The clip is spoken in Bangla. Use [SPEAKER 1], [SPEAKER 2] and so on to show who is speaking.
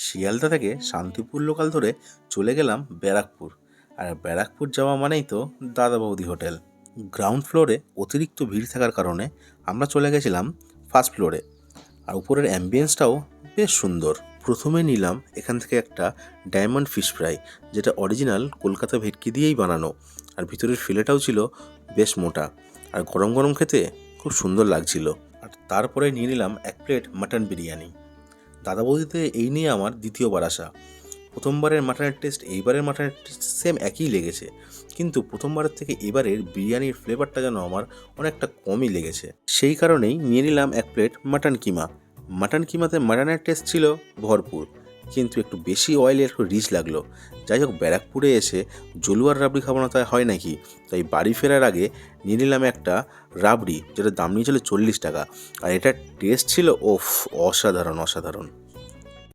[SPEAKER 1] শিয়ালদা থেকে শান্তিপুর লোকাল ধরে চলে গেলাম ব্যারাকপুর। আর ব্যারাকপুর যাওয়া মানেই তো দাদা বৌদি হোটেল। গ্রাউন্ড ফ্লোরে অতিরিক্ত ভিড় থাকার কারণে আমরা চলে গেছিলাম ফার্স্ট ফ্লোরে। আর উপরের অ্যাম্বিয়েন্সটাও বেশ সুন্দর। প্রথমে নিলাম এখান থেকে একটা ডায়মন্ড ফিশ ফ্রাই, যেটা অরিজিনাল কলকাতা ভেটকি দিয়েই বানানো। আর ভিতরের ফিলেটাও ছিল বেশ মোটা, আর গরম গরম খেতে খুব সুন্দর লাগছিল। আর তারপরে নিয়ে নিলাম এক প্লেট মাটন বিরিয়ানি। দাদা বৌদিতে এই নিয়ে আমার দ্বিতীয়বার আসা। প্রথমবারের মাটনের টেস্ট এইবারের মাটনের টেস্ট সেম একই লেগেছে, কিন্তু প্রথমবারের থেকে এবারের বিরিয়ানির ফ্লেভারটা যেন আমার অনেকটা কমই লেগেছে। সেই কারণেই নিয়ে নিলাম এক প্লেট মাটন কিমা। মাটন কিমাতে মাটনের টেস্ট ছিল ভরপুর, কিন্তু একটু বেশি অয়েলি, একটু রিচ লাগলো। যাই হোক, ব্যারাকপুরে এসে জলুয়ার রাবড়ি খাবো না তাই হয় নাকি, তাই বাড়ি ফেরার আগে নিয়ে নিলাম একটা রাবড়ি, যেটার দাম নিয়েছিল 40 টাকা। আর এটার টেস্ট ছিল ওফ, অসাধারণ অসাধারণ।